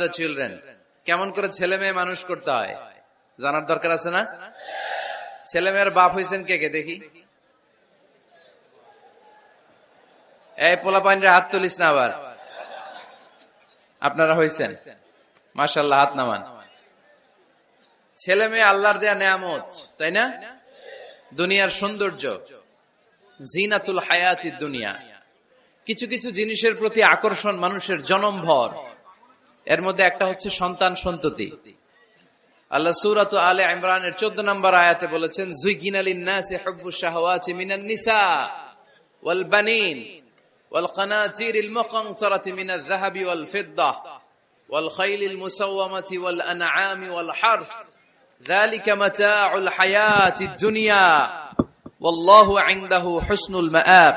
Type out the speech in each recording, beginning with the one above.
the children, কেমন করে ছেলে মেয়ে মানুষ করতে হয় জানার দরকার আছে না? ছেলে মেয়ের বাপ হয়েছেন কে কে দেখি? এই পোলাপাইনরা হাত তুলিস না আবার। আপনারা হয়েছেন, মাশাআল্লাহ, হাত নামান। ছেলে মেয়ে আল্লাহর দেয়া নেয়ামত, তাই না? দুনিয়ার সৌন্দর্য, জিনাতুল হায়াতিদ দুনিয়া। কিছু কিছু জিনিসের প্রতি আকর্ষণ মানুষের জনমভর। এর মধ্যে একটা হচ্ছে সন্তান সন্ততি। আল্লাহ সূরাত আলে ইমরানের 14 নম্বর আয়াতে বলেছেন, যুইগিনা লিন-নাসি হুব্বুশ শাহাওয়াতি মিনান নিসা ওয়াল বানিন ওয়াল কানাতিরিল মুকানতারাতি মিনাজ যাহাবি ওয়াল ফিদ্দাহ ওয়াল খাইলিল মুসাওয়ামাতি ওয়াল আনআমি ওয়াল হারস যালিকা মাতাউল হায়াতিদ দুনিয়া ওয়াল্লাহু ইনদাহু হুসনুল মাআব।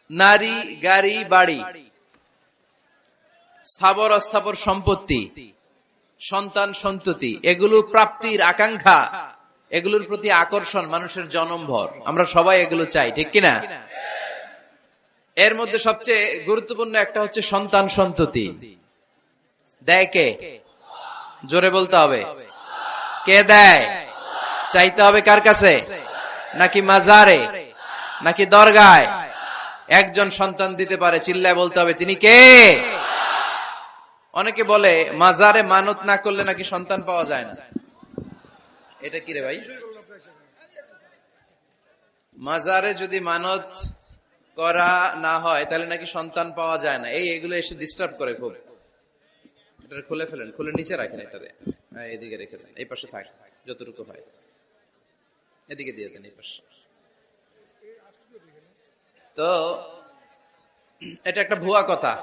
নারী, গাড়ি, বাড়ি, স্থাবর অস্থাবর সম্পত্তি, সন্তান সন্ততি, এগুলো প্রাপ্তির আকাঙ্ক্ষা, এগুলোর প্রতি আকর্ষণ মানুষের জনমভর। আমরা সবাই এগুলো চাই, ঠিক কিনা? এর মধ্যে সবচেয়ে গুরুত্বপূর্ণ একটা হচ্ছে সন্তান সন্ততি। দেয় কে? জোরে বলতে হবে, কে দেয়? চাইতে হবে কার কাছে? নাকি মাজারে, নাকি দরগায়? একজন সন্তান দিতে পারে, চিল্লায় বলতে হবে তিনি কে? অনেকে বলে মাজারে মানত না করলে নাকি সন্তান পাওয়া যায় না। এটা কি রে ভাই? মাজারে যদি মানত করা না হয় তাহলে নাকি সন্তান পাওয়া যায় না। এগুলো এসে ডিস্টার্ব করে খুব। এটা খুলে ফেলেন, খুলে নিচে রাখেন, এটাতে এদিকে রেখে দেন, এই পাশে থাক যতটুকু হয়, এদিকে দিয়ে দেন এই পাশে। তো এটা একটা ভুয়া কথা,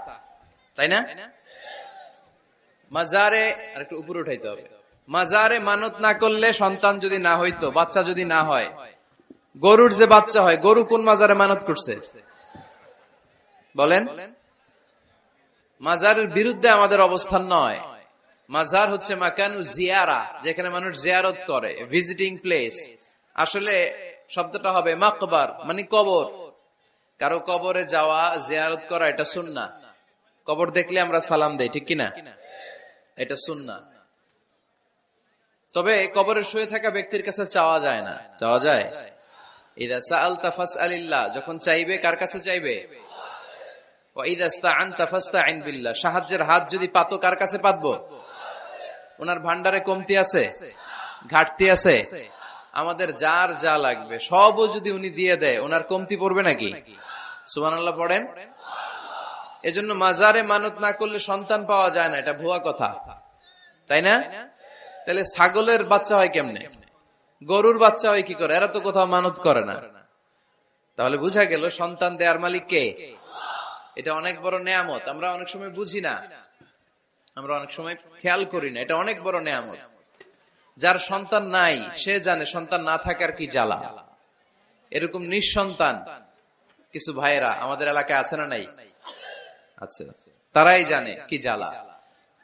তাই না? মাজারে আর একটু উপরে উঠাইতে হবে। মাজারে মানত না করলে সন্তান যদি না হইতো, বাচ্চা যদি না হয়, গরুর যে বাচ্চা হয়, গরু কোন মাজারে মানত করছে বলেন? মাজারের বিরুদ্ধে আমাদের অবস্থান নয়। মাজার হচ্ছে মাকানু জিয়ারা, যেখানে মানুষ জিয়ারত করে, ভিজিটিং প্লেস। আসলে শব্দটা হবে মাকবার, মানে কবর। কারো কবরে যাওয়া, জিয়ারত করা, এটা সুন্নাহ। কবর দেখলে আমরা সালাম দেই, ঠিক কিনা? এটা সুন্নাহ। তবে কবরে শুয়ে থাকা ব্যক্তির কাছে চাওয়া যায় না। চাওয়া যায়? ইযা সাআলতা ফাসআলিল্লাহ, যখন চাইবে কার কাছে চাইবে? ওয়া ইযা ইসতাআনতা ফাসতাইন বিল্লাহ, সাহায্যের হাত যদি পাতো কার কাছে পাতবো? ওনার ভান্ডারে কমতি আছে, ঘাটতি আছে? আমাদের যার যা লাগবে সবও যদি উনি দিয়ে দেয়, ওনার কমতি পড়বে নাকি? সুবহানাল্লাহ পড়েন। এজন্য মাজারে মানত না করলে সন্তান পাওয়া যায় না, এটা ভুয়া কথা, তাই না? তাহলে ছাগলের বাচ্চা হয় কেমনে? গরুর বাচ্চা হয় কি করে? এরা তো কোথাও মানত করে না। তাহলে বুঝা গেল সন্তান দেয়ার মালিক কে? এটা অনেক বড় নেয়ামত। আমরা অনেক সময় বুঝি না, আমরা অনেক সময় খেয়াল করি না। এটা অনেক বড় নেয়ামত। যার সন্তান নাই সে জানে সন্তান না থাকার কি জ্বালা। এরকম নিঃসন্তান কিছু ভাইয়েরা আমাদের এলাকায় আছে না নাই? আছে। তারাই জানে কি জ্বালা।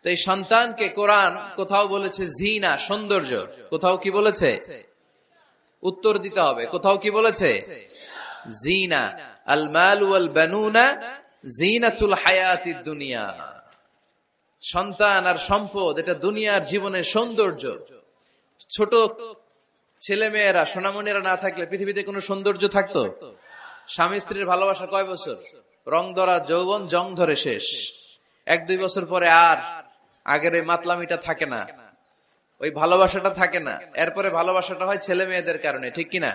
তো এই সন্তানকে কোরআন কোথাও বলেছে জিনা, সৌন্দর্য, কোথাও কি বলেছে? উত্তর দিতে হবে। কোথাও কি বলেছে? জিনা। আল মাল ওয়াল বানুনা জিনাতুল হায়াতিদ দুনিয়া। সন্তান আর সম্পদ এটা দুনিয়ার জীবনের সৌন্দর্য। ছোট ছেলে মেয়েরা, সোনামণিরা না থাকলে পৃথিবীতে কোনো সৌন্দর্য থাকতো? স্বামী স্ত্রীর ভালোবাসা কয় বছর? রং ধরা যৌবন, জং ধরে শেষ। 1-2 বছর পরে আর আগের ওই মাতলামিটা থাকে না, ওই ভালোবাসাটা থাকে না। এরপরে ভালোবাসাটা হয় ছেলে মেয়েদের কারণে, ঠিক কিনা?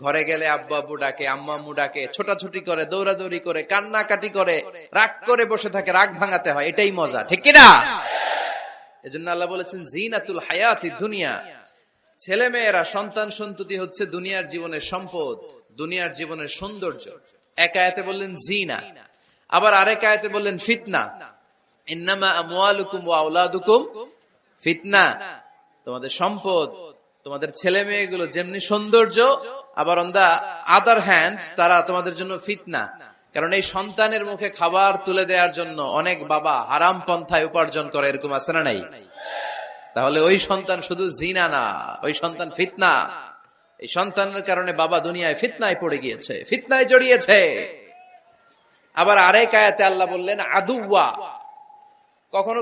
ঘরে গেলে আব্বু আব্বু ডাকে, আম্মা আম্মু ডাকে, ছোটাছুটি করে, দৌড়াদৌড়ি করে, কান্নাকাটি করে, রাগ করে বসে থাকে, রাগ ভাঙাতে হয়, এটাই মজা, ঠিক কিনা? এজন্য আল্লাহ বলেছেন জিনাতুল হায়াতিদ দুনিয়া। ছেলে মেয়েরা, সন্তান সন্ততি হচ্ছে দুনিয়ার জীবনের সম্পদ, দুনিয়ার জীবনের সৌন্দর্য। এক আয়াতে বললেন জিনা, আবার আরেক আয়াতে বললেন ফিতনা। ইন্নামা আমওয়ালুকুম ওয়া আওলাদুকুম ফিতনা। তোমাদের সম্পদ, তোমাদের ছেলে মেয়েগুলো যেমনি সৌন্দর্য, আবার অন দা আদার হ্যান্ড তারা তোমাদের জন্য ফিতনা। কারণ এই সন্তানের মুখে খাবার তুলে দেওয়ার জন্য অনেক বাবা হারাম পন্থায় উপার্জন করে, এরকম আছে না নাই? তাহলে ওই সন্তান শুধু জিনা না, ওই সন্তান ফিতনা। এই সন্তানের কারণে বাবা দুনিয়ায় ফিতনায় পড়ে গিয়েছে, ফিতনায় জড়িয়েছে। আবার আরেক আয়াতে আল্লাহ বললেন আদুওয়া, কখনো